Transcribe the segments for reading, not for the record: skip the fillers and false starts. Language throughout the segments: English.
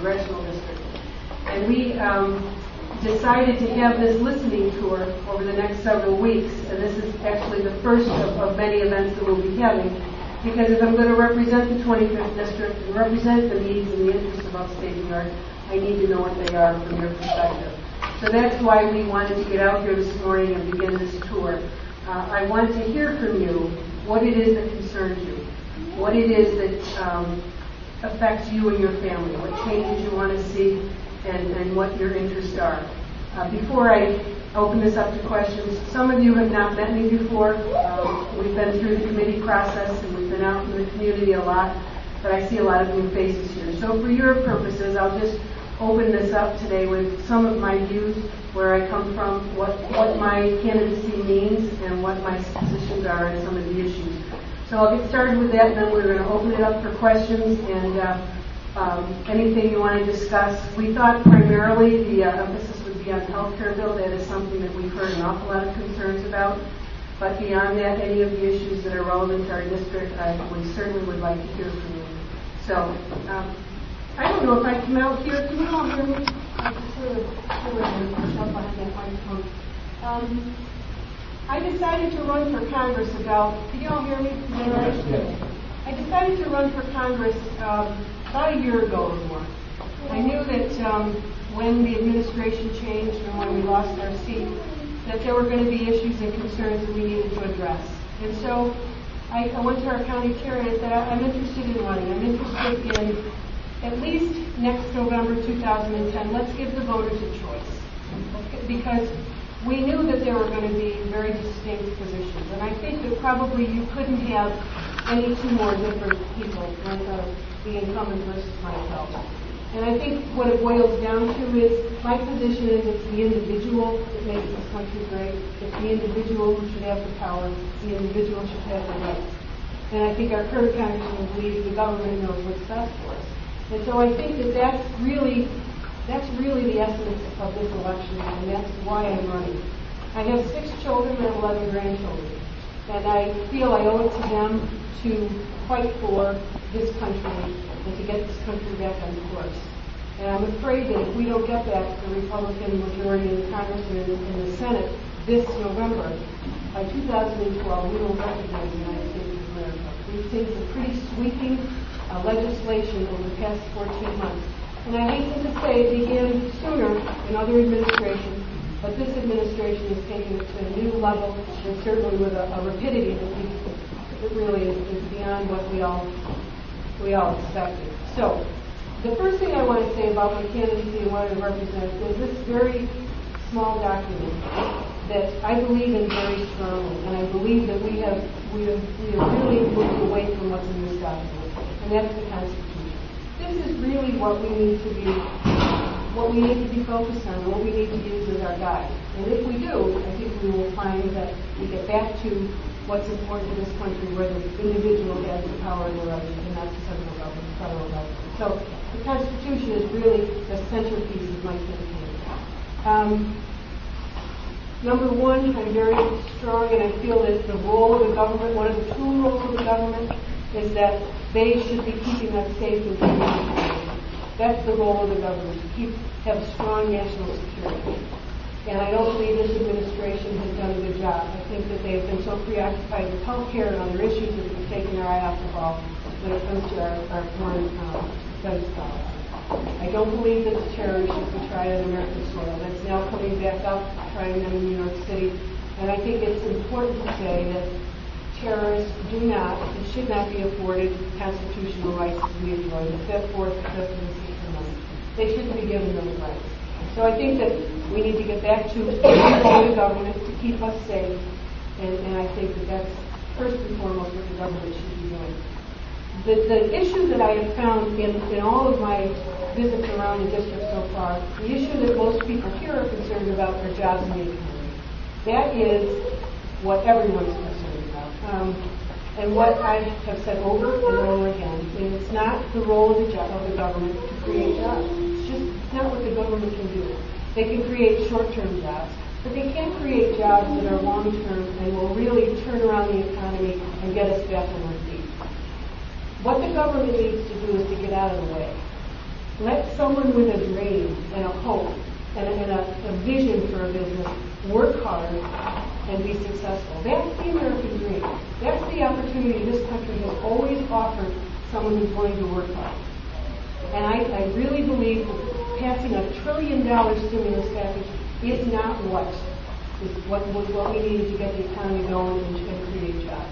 congressional district. And we decided to have this listening tour over the next several weeks. And this is actually the first of many events that we'll be having. Because if I'm going to represent the 25th district and represent the needs and the interests of upstate New York, I need to know what they are from your perspective. So that's why we wanted to get out here this morning and begin this tour. I want to hear from you what it is that concerns you, what it is that affects you and your family, what changes you want to see, and what your interests are. Before I open this up to questions, some of you have not met me before. We've been through the committee process and we've been out in the community a lot, but I see a lot of new faces here. So for your purposes, I'll just open this up today with some of my views, where I come from, what my candidacy means, and what my positions are on some of the issues. So I'll get started with that, and then we're going to open it up for questions and anything you want to discuss. We thought primarily the emphasis would be on the health care bill. That is something that we've heard an awful lot of concerns about. But beyond that, any of the issues that are relevant to our district, we certainly would like to hear from you. So I don't know if I come out here. Can you all hear me? I just sort of myself behind that microphone. I decided to run for Congress can you all hear me? Is that right? Yes. I decided to run for Congress about a year ago or more. I knew that when the administration changed and when we lost our seat, that there were going to be issues and concerns that we needed to address. And so I went to our county chair and I said, I'm interested in running. I'm interested in at least next November 2010, let's give the voters a choice. Because we knew that there were going to be very distinct positions. And I think that probably you couldn't have any two more different people like the incumbent versus myself. And I think what it boils down to is my position is it's the individual that makes this country great. It's the individual who should have the power. The individual should have the rights. And I think our current congressman believes the government knows what's best for us. And so I think that that's really the essence of this election, and that's why I'm running. I have 6 children and 11 grandchildren, and I feel I owe it to them to fight for this country and to get this country back on course. And I'm afraid that if we don't get back the Republican majority in the Congress and in the Senate this November, by 2012 we will recognize the United States of America. We've seen some pretty sweeping legislation over the past 14 months. And I hasten to say it began sooner in other administrations, but this administration has taken it to a new level, and certainly with a rapidity that really is beyond what we all expected. So, the first thing I want to say about my candidacy and what I represent is this very small document that I believe in very strongly, and I believe that we have really moved away from what's in this document. And that's the Constitution. This is really what we need to be focused on, and what we need to use as our guide. And if we do, I think we will find that we get back to what's important to this country, where the individual has the power and the right, and not the central government, the federal government. So the Constitution is really the centerpiece of my campaign. Number one, I'm very strong, and I feel that the role of the government, one of the two roles of the government, is that they should be keeping us safe and secure. That's the role of the government, to have strong national security. And I don't believe this administration has done a good job. I think that they have been so preoccupied with health care and other issues that they've taken their eye off the ball when it comes to our foreign defense policy. I don't believe that the terrorists should be tried on American soil. That's now coming back up, trying them in New York City. And I think it's important to say that terrorists do not and should not be afforded constitutional rights as we enjoy, the Fifth, Fourth, Fifth, and the Sixth Amendment. They shouldn't be given those rights. So I think that we need to get back to the government to keep us safe, and I think that that's first and foremost what the government should be doing. The issue that I have found in all of my visits around the district so far, the issue that most people here are concerned about are jobs in the economy. That is what everyone's concerned about. And what I have said over and over again is it's not the role of the government to create jobs. It's not what the government can do. They can create short-term jobs, but they can't create jobs that are long-term and will really turn around the economy and get us back on our feet. What the government needs to do is to get out of the way. Let someone with a dream and a hope and a vision for a business work hard and be successful. That's the American dream. That's the opportunity this country has always offered someone who's willing to work hard. And I really believe that passing $1 trillion stimulus package is not what we needed to get the economy going and create jobs.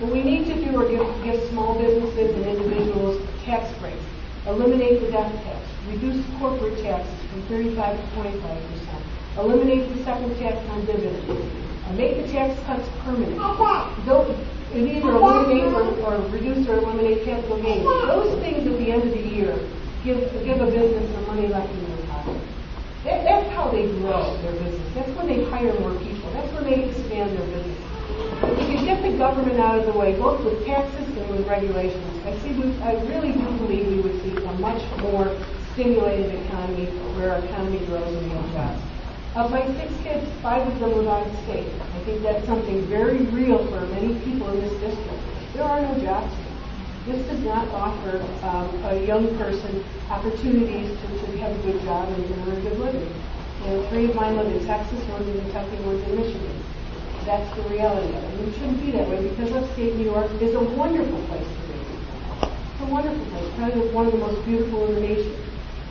What we need to do are give small businesses and individuals tax breaks, eliminate the death tax, reduce corporate taxes from 35 to 25%, eliminate the second tax on dividends, make the tax cuts permanent. Don't either eliminate or reduce or eliminate capital gains. Those things at the end of the year give a business some money left in their pocket. That's how they grow their business. That's when they hire more people. That's when they expand their business. If you get the government out of the way, both with taxes and with regulations, I really do believe we would see a much more stimulated economy where our economy grows and we have jobs. Of my 6 kids, 5 of them live out of state. I think that's something very real for many people in this district. There are no jobs here. This does not offer a young person opportunities to have a good job and earn a good living. 3 of mine live in Texas, one's in Kentucky, one's in Michigan. That's the reality of it. And it shouldn't be that way because upstate New York is a wonderful place to be. It's a wonderful place, probably one of the most beautiful in the nation.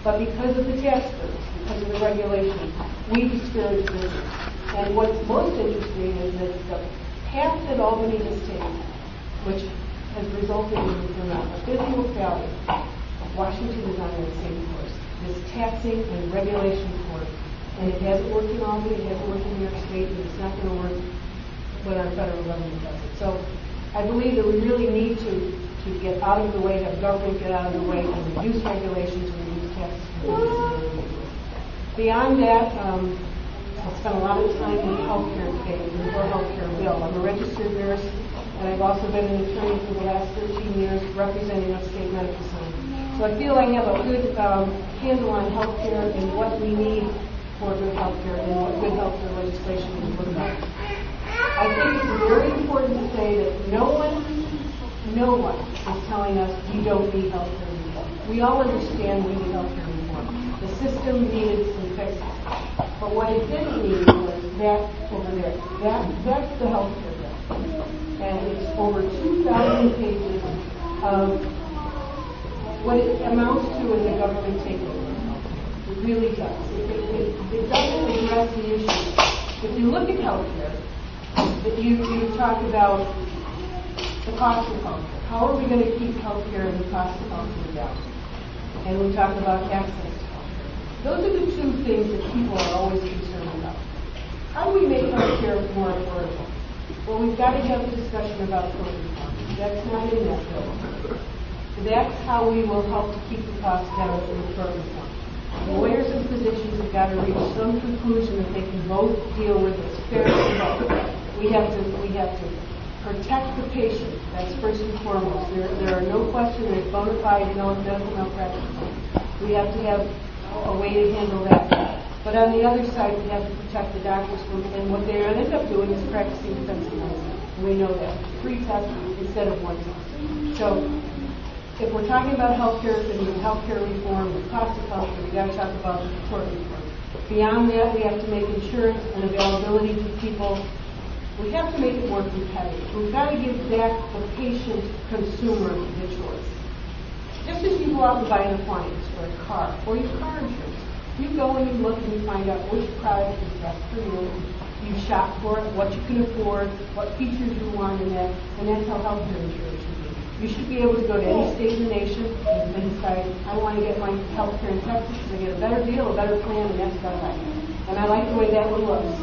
But because of the tax burdens, because of the regulations, we discourage business. And what's most interesting is that the path that Albany has taken, which has resulted in a physical failure, Washington is on that same course. This taxing and regulation course. And it hasn't worked in Albany, it hasn't worked in New York State, and it's not going to work when our federal government does it. So I believe that we really need to get out of the way, have government get out of the way, and reduce regulations and reduce taxes for businesses. Beyond that, I've spent a lot of time in the healthcare space, in the healthcare bill. I'm a registered nurse, and I've also been an attorney for the last 13 years representing upstate medical center. So I feel I have a good handle on healthcare and what we need for good healthcare and what good healthcare legislation is look like. I think it's very important to say that no one is telling us we don't need healthcare reform. We all understand we need healthcare reform. The system needed some fixes. But what it didn't need was that over there. That's the healthcare bill. And it's over 2,000 pages of what it amounts to as a government takeover. It really does. It doesn't address the issue. If you look at healthcare, you talk about the cost of healthcare. How are we going to keep healthcare and the cost of healthcare down? And we talk about access to healthcare. Those are the 2 things that people are always concerned about. How do we make healthcare more affordable? Well, we've got to have a discussion about tort reform. That's not in that bill. That's how we will help to keep the costs down through tort reform. Lawyers and physicians have got to reach some conclusion that they can both deal with this fairly well. We have to protect the patient. That's first and foremost. There are no question there's bona fide medical malpractice. We have to have a way to handle that. But on the other side, we have to protect the doctors from, and what they end up doing is practicing defensive medicine. And we know that. 3 tests instead of 1 test. So if we're talking about healthcare and healthcare reform, the cost of healthcare, we've got to talk about tort reform. Beyond that, we have to make insurance and availability to people. We have to make it more competitive. We've got to give back the patient consumer the choice. Just as you go out and buy an appliance or a car or your car insurance, you go and you look and you find out which product is best for you. You shop for it, what you can afford, what features you want in that, and that's how healthcare insurance should be. You should be able to go to any state in the nation and decide, I want to get my health care in Texas because I get a better deal, a better plan, and that's what I like. And I like the way that one looks.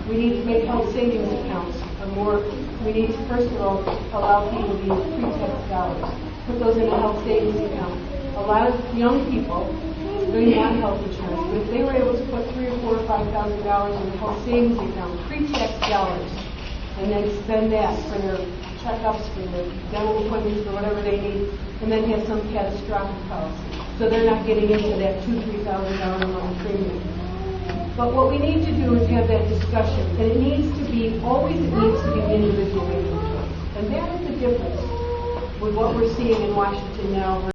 We need to make health savings accounts more. We need to, first of all, allow people to use pre-tax dollars. Put those in a health savings account. A lot of young people, they want health insurance, but if they were able to put $3,000 or $4,000 or $5,000 in a health savings account, pre-tax dollars, and then spend that for their checkups, for their dental appointments, for whatever they need, and then have some catastrophic policy. So they're not getting into that $2,000, $3,000 a month premium. But what we need to do is have that discussion, and it needs to be, always it needs to be individual choice. And that is the difference with what we're seeing in Washington now